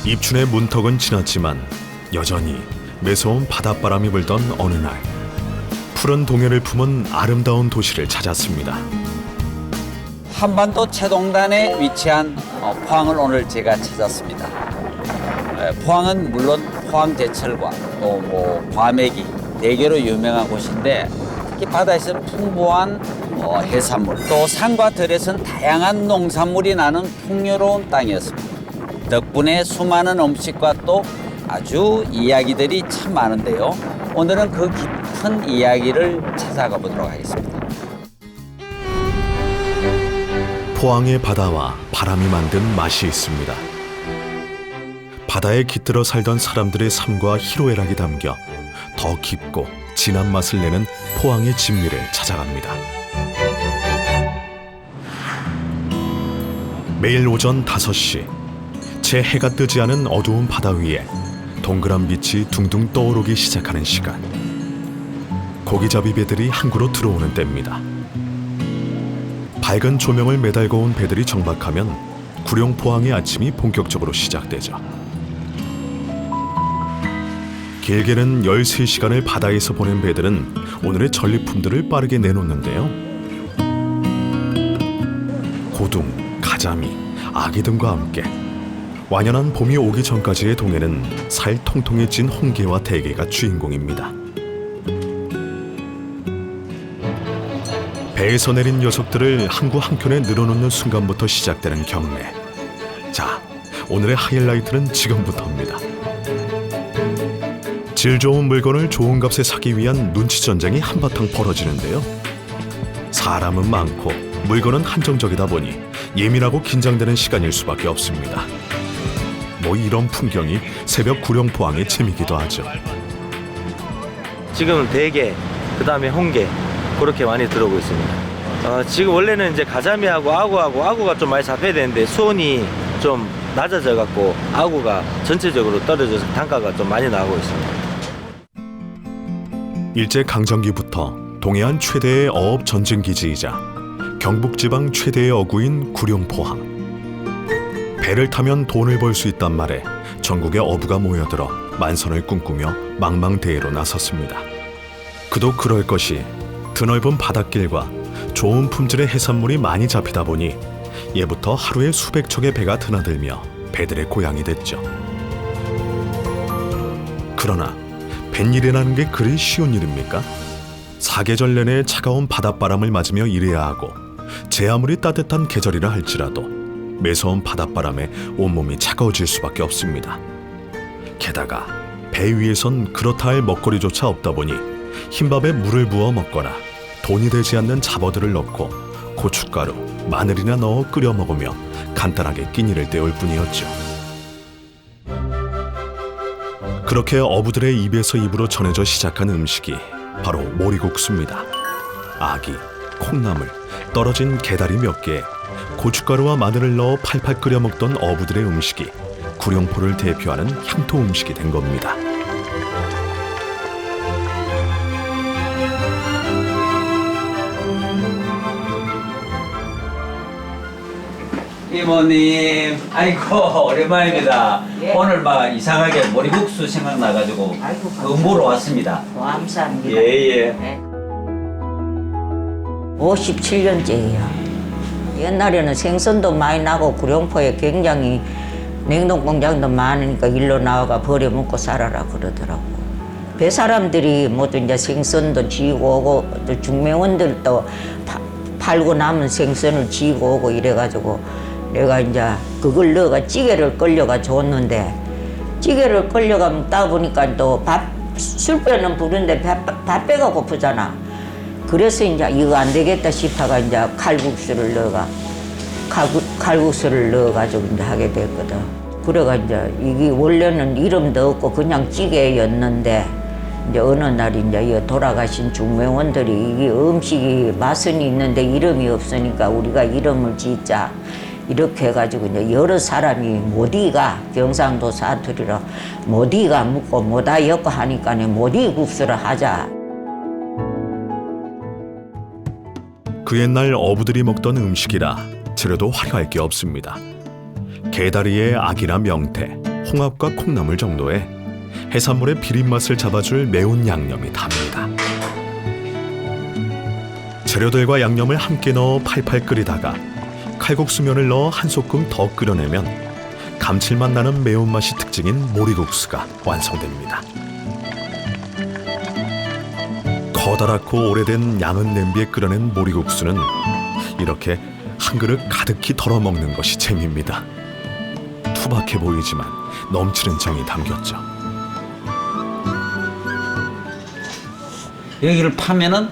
입춘의 문턱은 지났지만 여전히 매서운 바닷바람이 불던 어느 날, 푸른 동해를 품은 아름다운 도시를 찾았습니다. 한반도 최동단에 위치한 포항을 오늘 제가 찾았습니다. 포항은 물론 포항제철과 또 과메기, 대게로 유명한 곳인데, 특히 바다에서는 풍부한 해산물, 또 산과 들에서는 다양한 농산물이 나는 풍요로운 땅이었습니다. 덕분에 수많은 음식과 또 아주 이야기들이 참 많은데요. 오늘은 그 깊은 이야기를 찾아가 보도록 하겠습니다. 포항의 바다와 바람이 만든 맛이 있습니다. 바다에 깃들어 살던 사람들의 삶과 희로애락이 담겨 더 깊고 진한 맛을 내는 포항의 진미를 찾아갑니다. 매일 오전 5시, 채 해가 뜨지 않은 어두운 바다 위에 동그란 빛이 둥둥 떠오르기 시작하는 시간. 고기잡이 배들이 항구로 들어오는 때입니다. 밝은 조명을 매달고 온 배들이 정박하면 구룡포항의 아침이 본격적으로 시작되죠. 길게는 13시간을 바다에서 보낸 배들은 오늘의 전리품들을 빠르게 내놓는데요. 고둥, 가자미, 아기 등과 함께 완연한 봄이 오기 전까지의 동해는 살 통통에 찐 홍게와 대게가 주인공입니다. 배에서 내린 녀석들을 항구 한켠에 늘어놓는 순간부터 시작되는 경매. 자, 오늘의 하이라이트는 지금부터입니다. 질 좋은 물건을 좋은 값에 사기 위한 눈치 전쟁이 한바탕 벌어지는데요. 사람은 많고 물건은 한정적이다 보니 예민하고 긴장되는 시간일 수밖에 없습니다. 이런 풍경이 새벽 구룡포항의 재미기도 하죠. 지금은 대게, 그 다음에 홍게 그렇게 많이 들어오고 있습니다. 지금 원래는 이제 가자미하고 아구가 좀 많이 잡혀야 되는데 수온이 좀 낮아져 갖고 아구가 전체적으로 떨어져서 단가가 좀 많이 나오고 있습니다. 일제강점기부터 동해안 최대의 어업 전쟁기지이자 경북지방 최대의 어구인 구룡포항. 배를 타면 돈을 벌 수 있단 말에 전국의 어부가 모여들어 만선을 꿈꾸며 망망대해로 나섰습니다. 그도 그럴 것이 드넓은 바닷길과 좋은 품질의 해산물이 많이 잡히다 보니 예부터 하루에 수백 척의 배가 드나들며 배들의 고향이 됐죠. 그러나 뱃일이라는 게 그리 쉬운 일입니까? 사계절 내내 차가운 바닷바람을 맞으며 일해야 하고 제 아무리 따뜻한 계절이라 할지라도 매서운 바닷바람에 온몸이 차가워질 수밖에 없습니다. 게다가 배 위에선 그렇다 할 먹거리조차 없다 보니 흰밥에 물을 부어 먹거나 돈이 되지 않는 잡어들을 넣고 고춧가루, 마늘이나 넣어 끓여 먹으며 간단하게 끼니를 때울 뿐이었죠. 그렇게 어부들의 입에서 입으로 전해져 시작한 음식이 바로 모리국수입니다. 아기, 콩나물, 떨어진 게다리 몇 개에 고춧가루와 마늘을 넣어 팔팔 끓여 먹던 어부들의 음식이 구룡포를 대표하는 향토 음식이 된 겁니다. 이모님, 아이고 오랜만입니다. 예. 오늘 막 이상하게 머리국수 생각나가지고 보러 왔습니다. 감사합니다. 예예. 57년째예요. 옛날에는 생선도 많이 나고 구룡포에 굉장히 냉동공장도 많으니까 일로 나와가 버려 먹고 살아라 그러더라고. 배 사람들이 모두 이제 생선도 지고 오고 또 중매원들도 팔고 남은 생선을 지고 오고 이래가지고 내가 이제 그걸 넣어가 찌개를 끓여가 줬는데 찌개를 끓여가 먹다 보니까 또 술배는 부른데 밥배가 고프잖아. 그래서 이제 이거 안 되겠다 싶어가 이제 칼국수를 넣어가지고 이제 하게 됐거든. 그래가 이제 이게 원래는 이름도 없고 그냥 찌개였는데 이제 어느 날 이제 돌아가신 중매원들이 이게 음식이 맛은 있는데 이름이 없으니까 우리가 이름을 짓자. 이렇게 해가지고 이제 여러 사람이 모디가 경상도 사투리로 모디가 묻고 모다 엮고 하니까 모디 국수를 하자. 그 옛날 어부들이 먹던 음식이라 재료도 화려할 게 없습니다. 게다리에 아기나 명태, 홍합과 콩나물 정도에 해산물의 비린맛을 잡아줄 매운 양념이 답니다. 재료들과 양념을 함께 넣어 팔팔 끓이다가 칼국수면을 넣어 한 소끔 더 끓여내면 감칠맛 나는 매운맛이 특징인 모리국수가 완성됩니다. 커다랗고 오래된 양은 냄비에 끓여낸 모리국수는 이렇게 한 그릇 가득히 덜어 먹는 것이 재미입니다. 투박해 보이지만 넘치는 정이 담겼죠. 여기를 파면은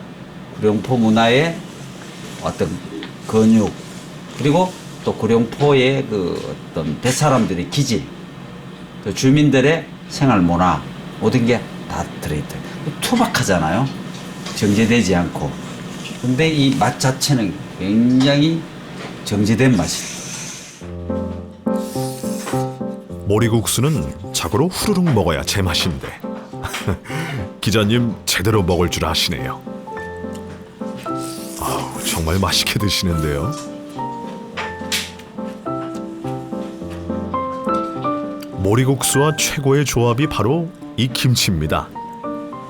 구룡포 문화의 어떤 근육 그리고 또 구룡포의 그 어떤 대사람들의 기질, 또 주민들의 생활 문화 모든 게 다 들어있다. 투박하잖아요. 정제되지 않고. 근데 이 맛 자체는 굉장히 정제된 맛이. 모리국수는 자고로 후루룩 먹어야 제맛인데 기자님 제대로 먹을 줄 아시네요. 아우, 정말 맛있게 드시는데요. 모리국수와 최고의 조합이 바로 이 김치입니다.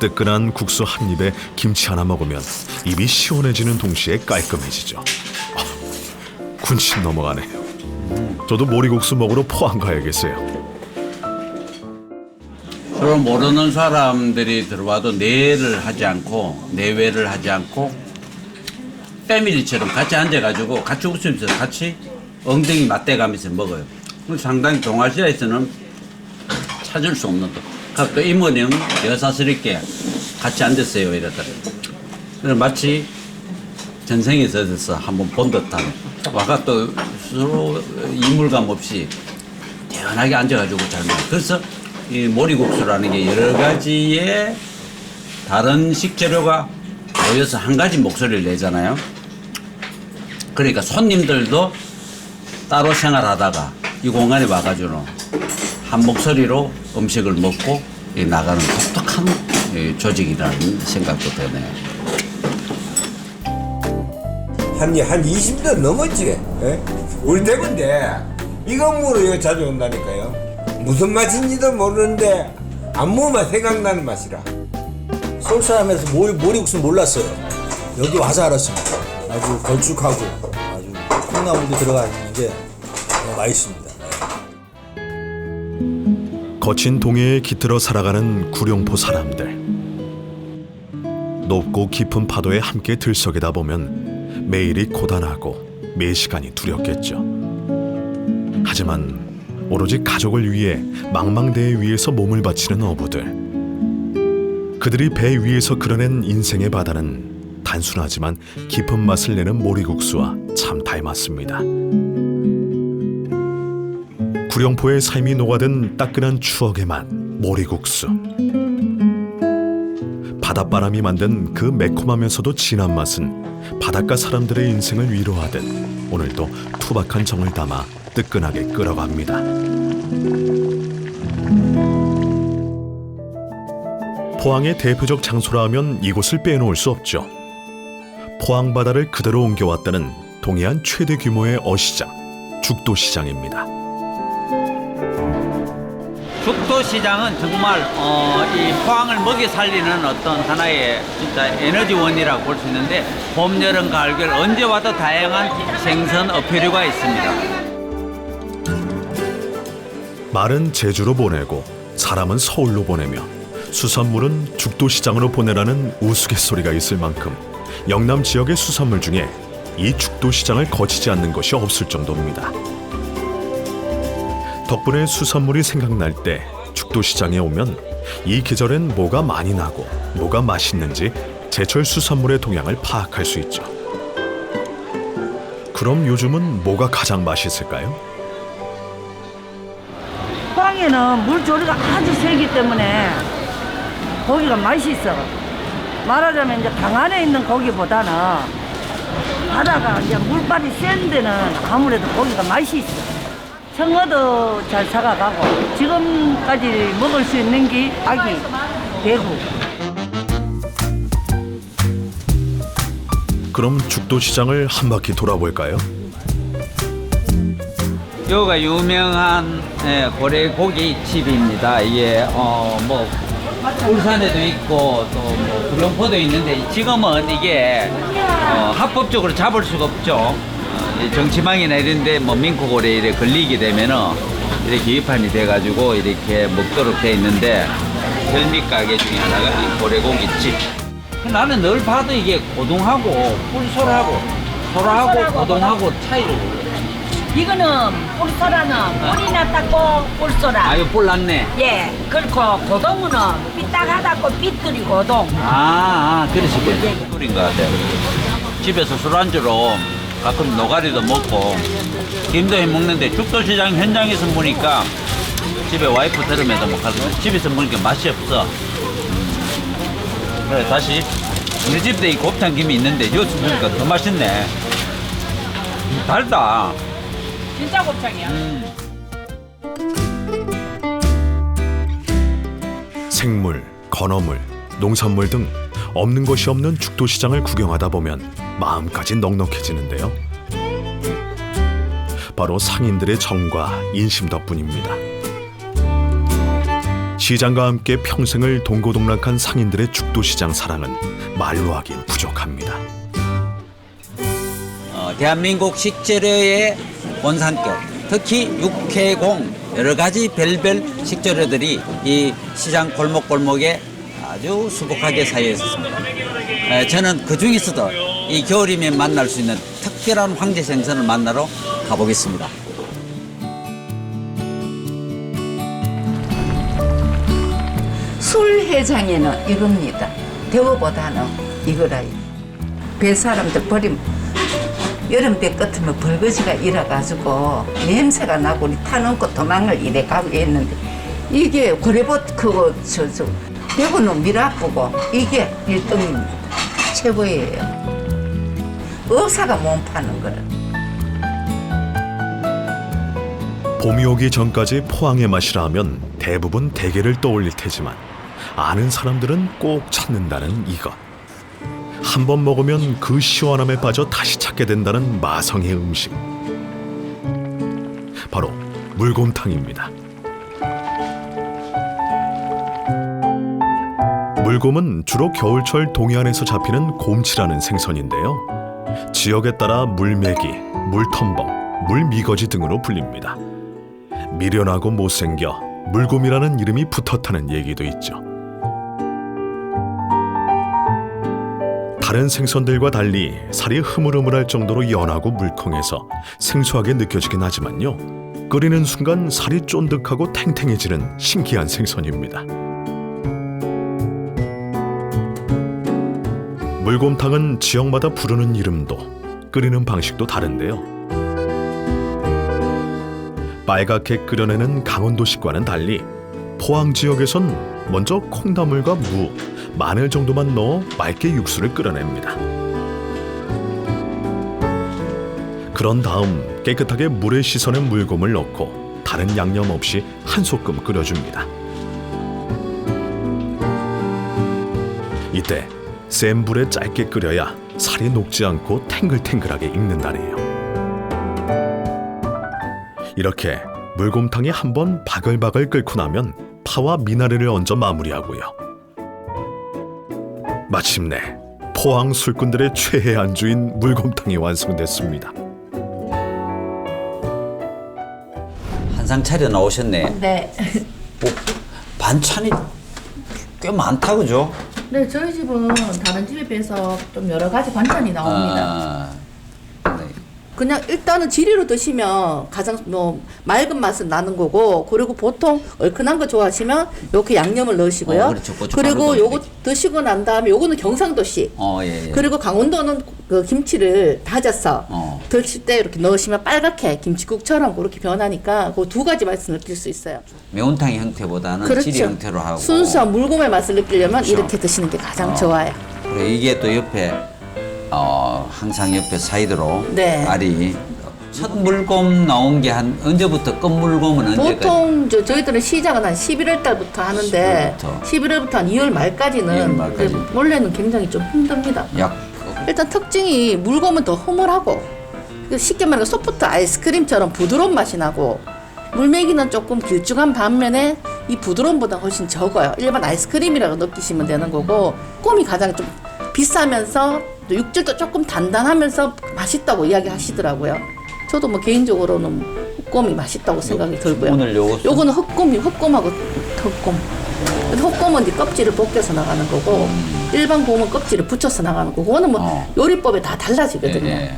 뜨끈한 국수 한 입에 김치 하나 먹으면 입이 시원해지는 동시에 깔끔해지죠. 군침 넘어가네요. 저도 모리국수 먹으러 포항 가야겠어요. 서로 모르는 사람들이 들어와도 내외를 하지 않고 패밀리처럼 같이 앉아가지고 같이 웃으면서 같이 엉덩이 맞대가면서 먹어요. 상당히 동아시아에서는 찾을 수 없는 것. 또 이모님 여사스럽게 같이 앉았어요 이러더라고요. 마치 전생에서 한번 본 듯한 와가 또 서로 이물감 없이 태연하게 앉아가지고 잘 먹어요. 그래서 이 모리국수라는 게 여러 가지의 다른 식재료가 모여서 한 가지 목소리를 내잖아요. 그러니까 손님들도 따로 생활하다가 이 공간에 와가지고 한 목소리로 음식을 먹고 나가는 독특한 조직이라는 생각도 드네요. 한 20년 넘었지. 예? 우리 대구인데 이 건물로 여기 자주 온다니까요. 무슨 맛인지도 모르는데 안무만 생각나는 맛이라. 서울 사람에서 모리국수 몰랐어요. 여기 와서 알았습니다. 아주 걸쭉하고 아주 콩나물도 들어가 있는 게 맛있습니다. 거친 동해에 깃들어 살아가는 구룡포 사람들. 높고 깊은 파도에 함께 들썩이다 보면 매일이 고단하고 매 시간이 두렵겠죠. 하지만 오로지 가족을 위해 망망대해 위에서 몸을 바치는 어부들. 그들이 배 위에서 그려낸 인생의 바다는 단순하지만 깊은 맛을 내는 모리국수와 참 닮았습니다. 구룡포의 삶이 녹아든 따끈한 추억의 맛, 모리국수. 바닷바람이 만든 그 매콤하면서도 진한 맛은 바닷가 사람들의 인생을 위로하듯 오늘도 투박한 정을 담아 뜨끈하게 끓어갑니다. 포항의 대표적 장소라 하면 이곳을 빼놓을 수 없죠. 포항 바다를 그대로 옮겨왔다는 동해안 최대 규모의 어시장, 죽도시장입니다. 죽도시장은 정말 이 포항을 먹여 살리는 어떤 하나의 진짜 에너지원이라고 볼 수 있는데 봄, 여름, 가을, 겨울 언제 와도 다양한 생선 어패류가 있습니다. 말은 제주로 보내고 사람은 서울로 보내며 수산물은 죽도시장으로 보내라는 우스갯소리가 있을 만큼 영남 지역의 수산물 중에 이 죽도시장을 거치지 않는 것이 없을 정도입니다. 덕분에 수산물이 생각날 때 죽도시장에 오면 이 계절엔 뭐가 많이 나고 뭐가 맛있는지 제철 수산물의 동향을 파악할 수 있죠. 그럼 요즘은 뭐가 가장 맛있을까요? 포항에는 물조리가 아주 세기 때문에 고기가 맛있어. 말하자면 이제 강 안에 있는 고기보다는 바다가 이제 물발이 센 데는 아무래도 고기가 맛이 있어. 청어도 잘 사가가고 지금까지 먹을 수 있는 게 아기, 대구. 그럼 죽도시장을 한 바퀴 돌아볼까요? 여기가 유명한 고래고기 집입니다. 이게 뭐 울산에도 있고 또 뭐 구룡포도 있는데 지금은 이게 합법적으로 잡을 수가 없죠. 이 정치망이나 이런데 뭐 민코고래 이렇게 걸리게 되면은 이렇게 위판이 돼가지고 이렇게 먹도록 돼 있는데 별미 가게 중에 하나가 이 고래고기 집. 나는 늘 봐도 이게 고동하고 꿀소라하고 소라하고 고동하고 차이를 모르겠어요. 이거는 꿀소라는 꿀이 났다고 꿀소라. 아유 뿔 났네. 예. 그렇고 고동은 삐딱하다고 삐뚤이 고동. 그러시겠네. 꿀인 것 같아요. 집에서 술안주로 가끔 노가리도 먹고 김도 해 먹는데 죽도시장 현장에서 보니까 집에 와이프 들으면서 뭐 가서 집에서 먹으니까 맛이 없어. 그래 다시 우리 집도 이 곱창 김이 있는데 여기서 먹으니까 더 맛있네. 달다. 진짜 곱창이야. 생물, 건어물, 농산물 등 없는 것이 없는 죽도시장을 구경하다 보면 마음까지 넉넉해지는데요. 바로 상인들의 정과 인심 덕분입니다. 시장과 함께 평생을 동고동락한 상인들의 죽도시장 사랑은 말로 하긴 부족합니다. 대한민국 식재료의 원산격, 특히 육해공 여러 가지 별별 식재료들이 이 시장 골목골목에 아주 수북하게 쌓여 있었습니다. 저는 그 중에서도 이 겨울이면 만날 수 있는 특별한 황제 생선을 만나러 가보겠습니다. 술해장에는 이겁니다. 대우보다는 이거라. 배 사람들 버림 여름배 끝으면 벌거지가 일어가지고 냄새가 나고 타놓고 도망을 이래 가고 했는데 이게 고래봇 그거 대구는 미라쁘고 이게 1등입니다. 최고예요. 의사가 못 파는 거를. 봄이 오기 전까지 포항의 맛이라 하면 대부분 대게를 떠올릴 테지만 아는 사람들은 꼭 찾는다는 이것. 한 번 먹으면 그 시원함에 빠져 다시 찾게 된다는 마성의 음식. 바로 물곰탕입니다. 물곰은 주로 겨울철 동해안에서 잡히는 곰치라는 생선인데요. 지역에 따라 물메기, 물텀벙, 물미거지 등으로 불립니다. 미련하고 못생겨 물곰이라는 이름이 붙었다는 얘기도 있죠. 다른 생선들과 달리 살이 흐물흐물할 정도로 연하고 물컹해서 생소하게 느껴지긴 하지만요. 끓이는 순간 살이 쫀득하고 탱탱해지는 신기한 생선입니다. 물곰탕은 지역마다 부르는 이름도 끓이는 방식도 다른데요. 빨갛게 끓여내는 강원도식과는 달리 포항 지역에선 먼저 콩나물과 무, 마늘 정도만 넣어 맑게 육수를 끓여냅니다. 그런 다음 깨끗하게 물에 씻어낸 물곰을 넣고 다른 양념 없이 한 소끔 끓여줍니다. 이때 센 불에 짧게 끓여야 살이 녹지 않고 탱글탱글하게 익는다네요. 이렇게 물곰탕이 한번 바글바글 끓고 나면 파와 미나리를 얹어 마무리하고요. 마침내 포항 술꾼들의 최애 안주인 물곰탕이 완성됐습니다. 한상 차려 나오셨네. 네. 반찬이 꽤 많다 그죠? 네, 저희 집은 다른 집에 비해서 좀 여러 가지 반찬이 나옵니다. 그냥 일단은 지리로 드시면 가장 맑은 맛은 나는 거고, 그리고 보통 얼큰한 거 좋아하시면 이렇게 양념을 넣으시고요. 그렇죠. 그리고 요거 드시고 난 다음에 요거는 경상도식. 예. 그리고 강원도는 그 김치를 다져서 드실 때 이렇게 넣으시면 빨갛게 김치국처럼 그렇게 변하니까 그 두 가지 맛을 느낄 수 있어요. 매운탕 형태보다는 그렇죠. 지리 형태로 하고 순수한 물곰의 맛을 느끼려면 그렇죠. 이렇게 드시는 게 가장 좋아요. 그리고 이게 또 옆에 항상 옆에 사이드로 네. 알이 첫 물곰 나온 게 한 언제부터 끝 물곰은 언제까지? 보통 저희들은 시작은 한 11월 달부터 하는데 11월부터 한 2월 말까지는 2월 말까지. 원래는 굉장히 좀 힘듭니다. 약 일단 특징이 물곰은 더 흐물하고 쉽게 말하면 소프트 아이스크림처럼 부드러운 맛이 나고 물메기는 조금 길쭉한 반면에 이 부드러움보다 훨씬 적어요. 일반 아이스크림이라고 느끼시면 되는 거고 흑곰이 가장 좀 비싸면서 또 육질도 조금 단단하면서 맛있다고 이야기하시더라고요. 저도 뭐 개인적으로는 흑곰이 맛있다고 생각이 들고요. 오늘 요거는 흑곰하고 흑곰. 흑곰은 이제 껍질을 벗겨서 나가는 거고 일반 곰은 껍질을 붙여서 나가는 거고 그거는 뭐 요리법에 다 달라지거든요. 예.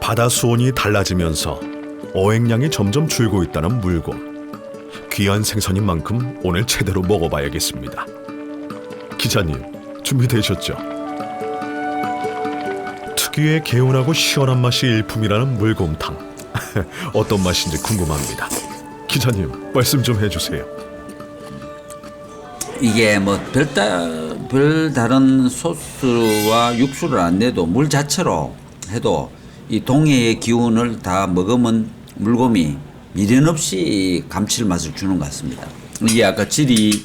바다 수온이 달라지면서 어획량이 점점 줄고 있다는 물곰. 귀한 생선인 만큼 오늘 제대로 먹어봐야겠습니다. 기자님, 준비되셨죠? 특유의 개운하고 시원한 맛이 일품이라는 물곰탕. 어떤 맛인지 궁금합니다. 기자님, 말씀 좀 해주세요. 이게 뭐 별다른 소스와 육수를 안 내도 물 자체로 해도 이 동해의 기운을 다 먹으면 물곰이 미련 없이 감칠맛을 주는 것 같습니다. 이게 아까 지리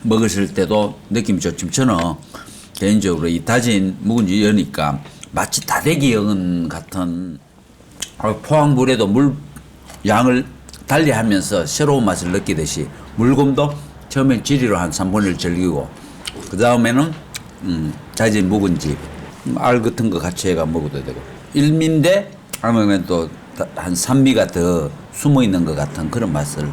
먹으실 때도 느낌이 좋지만 저는 개인적으로 이 다진 묵은지 여니까 마치 다대기 연 같은 포항물에도 물 양을 달리하면서 새로운 맛을 느끼듯이 물곰도 처음엔 지리로 한 3분의 1 절기고 그 다음에는 다진 묵은지 알 같은 거 같이 해가 먹어도 되고 일민데 아니면 또 한 산미가 더 숨어 있는 것 같은 그런 맛을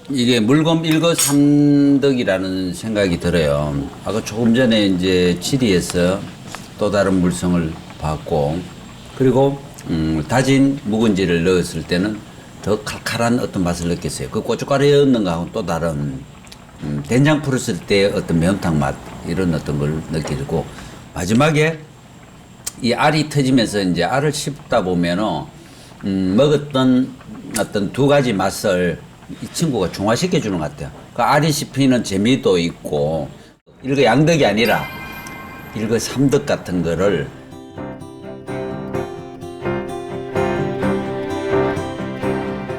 이게 물곰 일거삼득이라는 생각이 들어요. 아까 조금 전에 이제 지리에서 또 다른 물성을 봤고 그리고 다진 묵은지를 넣었을 때는 더 칼칼한 어떤 맛을 느꼈어요. 그 고춧가루에 넣는 거하고는 또 다른 된장 풀었을 때 어떤 매운탕 맛 이런 어떤 걸 느끼고 마지막에 이 알이 터지면서 이제 알을 씹다 보면은 먹었던 어떤 두 가지 맛을 이 친구가 중화시켜 주는 것 같아요. 그 알이 씹히는 재미도 있고 일거양득이 아니라 일거삼득 같은 거를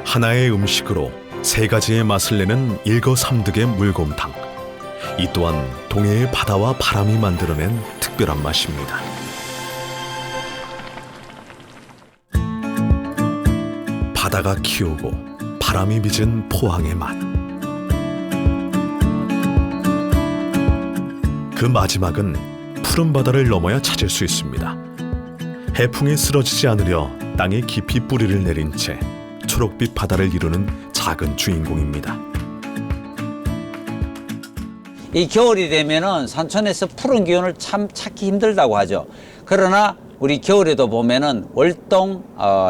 하나의 음식으로 세 가지의 맛을 내는 일거삼득의 물곰탕. 이 또한 동해의 바다와 바람이 만들어낸 특별한 맛입니다. 바다가 키우고 바람이 빚은 포항의 맛. 그 마지막은 푸른 바다를 넘어야 찾을 수 있습니다. 해풍에 쓰러지지 않으려 땅에 깊이 뿌리를 내린 채 초록빛 바다를 이루는 작은 주인공입니다. 이 겨울이 되면은 산촌에서 푸른 기운을 참 찾기 힘들다고 하죠. 그러나 우리 겨울에도 보면은 월동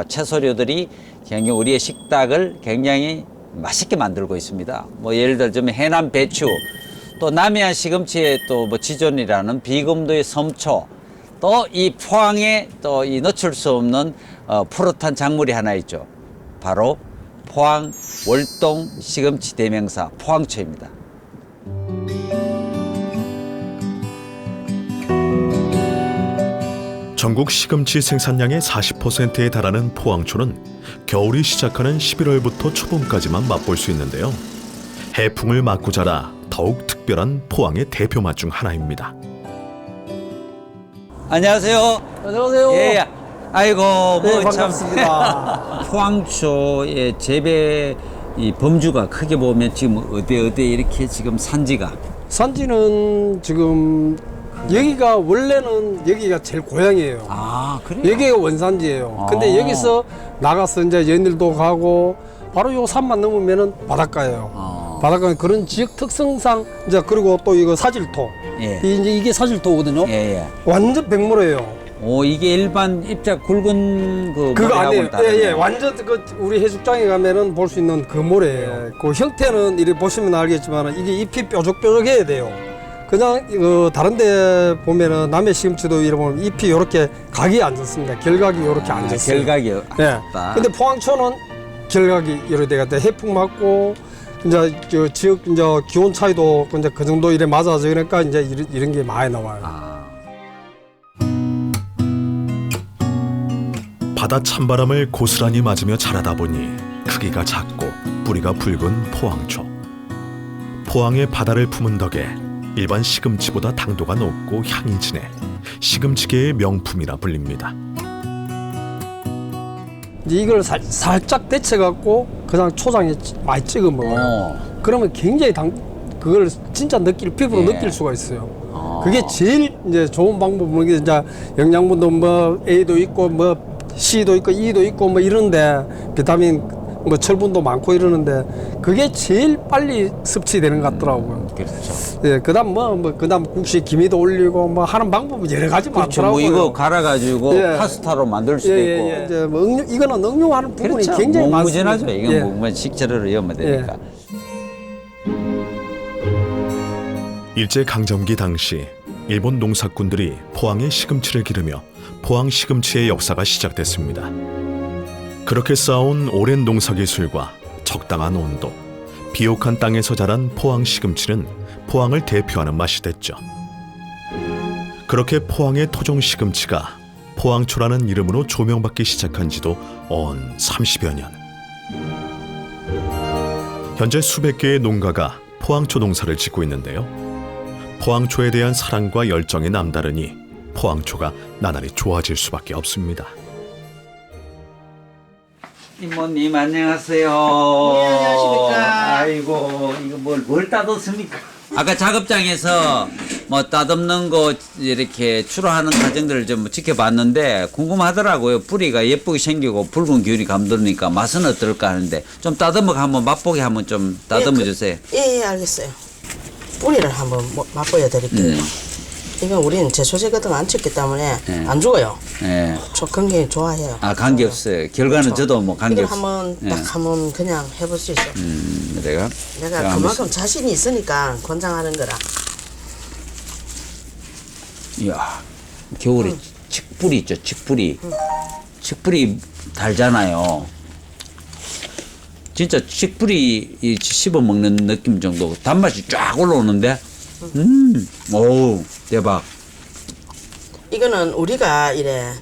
채소류들이 굉장히 우리의 식탁을 굉장히 맛있게 만들고 있습니다. 뭐 예를 들자면 해남 배추, 또 남해안 시금치의 또 뭐 지존이라는 비금도의 섬초, 또 이 포항에 또 이 놓칠 수 없는 푸릇한 작물이 하나 있죠. 바로 포항 월동 시금치 대명사 포항초입니다. 전국 시금치 생산량의 40%에 달하는 포항초는 겨울이 시작하는 11월부터 초봄까지만 맛볼 수 있는데요. 해풍을 맞고 자라 더욱 특별한 포항의 대표 맛 중 하나입니다. 안녕하세요. 안녕하세요. 예. 아이고 네, 뭐 참 반갑습니다. 포항초의 재배 이 범주가 크게 보면 지금 어디 이렇게 지금 산지가 산지는 지금 여기가 원래는 여기가 제일 고향이에요. 아 그래요? 여기가 원산지예요. 근데 여기서 나가서 이제 연일도 가고 바로 요 산만 넘으면은 바닷가예요. 바닷가 그런 지역 특성상 이제 그리고 또 이거 사질토. 예. 이제 이게 사질토거든요. 예. 완전 백모래예요. 오 이게 일반 입자 굵은 그 그거 아니에요. 모래하고는 예, 완전 그 우리 해수장에 가면은 볼 수 있는 그 모래예요. 그 형태는 이렇게 보시면 알겠지만 이게 잎이 뾰족뾰족해야 돼요. 그냥 다른 데 보면은 남해 시금치도 이러면 잎이 이렇게 각이 안 졌습니다. 결각이 이렇게 안 졌어요. 결각이요. 네. 근데 포항초는 결각이 이렇게 돼가 해풍 맞고 이제 저 지역 이제 기온 차이도 이제 그 정도 이래 맞아서 그러니까 이제 이런 게 많이 나와요. 바다 찬바람을 고스란히 맞으며 자라다 보니 크기가 작고 뿌리가 붉은 포항초. 포항의 바다를 품은 덕에 일반 시금치보다 당도가 높고 향이 진해 시금치계의 명품이라 불립니다. 이제 이걸 살짝 데쳐갖고 그냥 초장에 많이 찍어 먹어요. 그러면 굉장히 그걸 진짜 피부로 예. 느낄 수가 있어요. 그게 제일 이제 좋은 방법은 이제 영양분도 뭐 A도 있고 뭐 C도 있고 E도 있고 뭐 이런데 비타민 뭐 철분도 많고 이러는데 그게 제일 빨리 섭취되는 것 같더라고요. 그렇죠. 예, 그다음 그다음 국시 기미도 올리고 뭐 하는 방법은 여러 가지 그렇죠. 많더라고요. 뭐 이거 갈아가지고 예. 파스타로 만들 수도 있고. 이제 뭐 이거는 응용하는 부분이 그렇죠. 굉장히 무궁무진하죠. 많습니다. 이건 예. 뭐 식재료를 이으면 되니까. 일제 강점기 당시 일본 농사꾼들이 포항의 시금치를 기르며 포항 시금치의 역사가 시작됐습니다. 그렇게 쌓아온 오랜 농사 기술과 적당한 온도, 비옥한 땅에서 자란 포항 시금치는 포항을 대표하는 맛이 됐죠. 그렇게 포항의 토종 시금치가 포항초라는 이름으로 조명받기 시작한 지도 언 30여 년. 현재 수백 개의 농가가 포항초 농사를 짓고 있는데요. 포항초에 대한 사랑과 열정이 남다르니 포항초가 나날이 좋아질 수밖에 없습니다. 이모님 안녕하세요. 네, 안녕하십니까. 아이고 이거 뭘 따뒀습니까? 아까 작업장에서 뭐 따듬는 거 이렇게 추로하는 과정들을 좀 지켜봤는데 궁금하더라고요. 뿌리가 예쁘게 생기고 붉은 균이 감도니까 맛은 어떨까 하는데 좀 따듬어 한번 맛보게 한번 좀 따듬어 주세요. 예, 알겠어요. 뿌리를 한번 맛보여 드릴게요. 이건 우리는 제초제 같은 거 안 쳤기 때문에 안 죽어요. 예. 저 건강에 좋아해요. 아 관계 없어요. 결과는 그렇죠. 저도 뭐 관계 이걸 없어요. 한번 딱 한번 그냥 해볼 수 있어. 내가 그만큼 자신이 있으니까 권장하는 거라. 이야 겨울에 칡뿌리 있죠. 칡뿌리. 칡뿌리 달잖아요. 진짜 칡뿌리 씹어 먹는 느낌 정도 단맛이 쫙 올라오는데 오 대박. 이거는 우리가 이래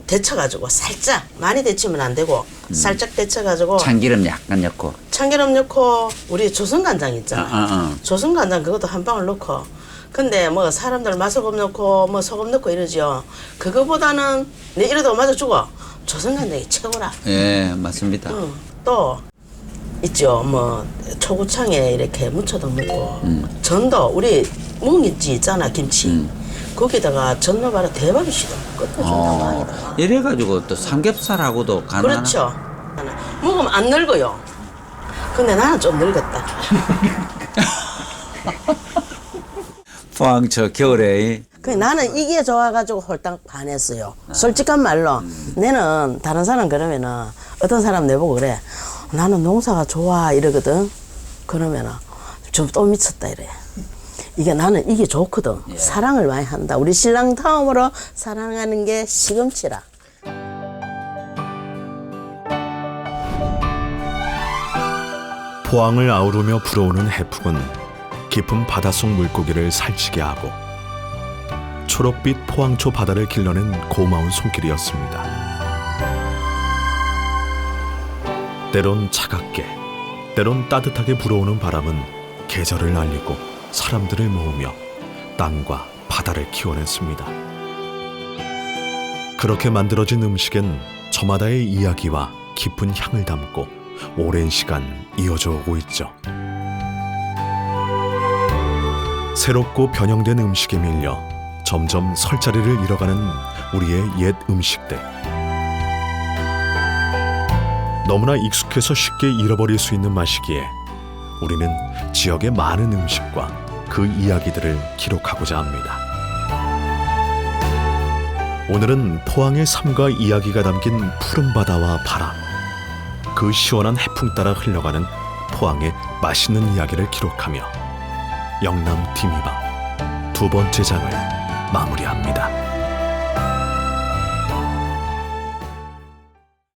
데쳐가지고 살짝 많이 데치면 안 되고 살짝 데쳐가지고 참기름 약간 넣고 참기름 넣고 우리 조선간장 있잖아. 조선간장 그것도 한 방울 넣고. 근데 뭐 사람들 맛소금 넣고 뭐 소금 넣고 이러죠. 그거보다는 내 이래도 맞아 죽어. 조선간장이 최고라. 예 맞습니다. 또 있죠. 뭐 초고창에 이렇게 무쳐도 먹고 전도 우리 묵은지 있잖아 김치. 거기다가 전 넣어봐라 대박이시다. 끝도 좋다 많이다. 이래가지고 또 삼겹살하고도 가능하나? 그렇죠. 먹으면 안 늙어요. 근데 나는 좀 늙었다. 포항초 겨울에 나는 이게 좋아가지고 홀딱 반했어요. 솔직한 말로 내는 다른 사람 그러면은 어떤 사람 내보고 그래. 나는 농사가 좋아 이러거든. 그러면은 좀 또 미쳤다 이래. 이게 나는 이게 좋거든. 사랑을 많이 한다. 우리 신랑 다음으로 사랑하는 게 시금치라. 포항을 아우르며 불어오는 해풍은 깊은 바닷속 물고기를 살찌게 하고 초록빛 포항초 바다를 길러낸 고마운 손길이었습니다. 때론 차갑게, 때론 따뜻하게 불어오는 바람은 계절을 알리고 사람들을 모으며 땅과 바다를 키워냈습니다. 그렇게 만들어진 음식엔 저마다의 이야기와 깊은 향을 담고 오랜 시간 이어져 오고 있죠. 새롭고 변형된 음식에 밀려 점점 설 자리를 잃어가는 우리의 옛 음식들. 너무나 익숙해서 쉽게 잃어버릴 수 있는 맛이기에 우리는 지역의 많은 음식과 그 이야기들을 기록하고자 합니다. 오늘은 포항의 삶과 이야기가 담긴 푸른 바다와 바람, 그 시원한 해풍 따라 흘러가는 포항의 맛있는 이야기를 기록하며 영남 디미방 두 번째 장을 마무리합니다.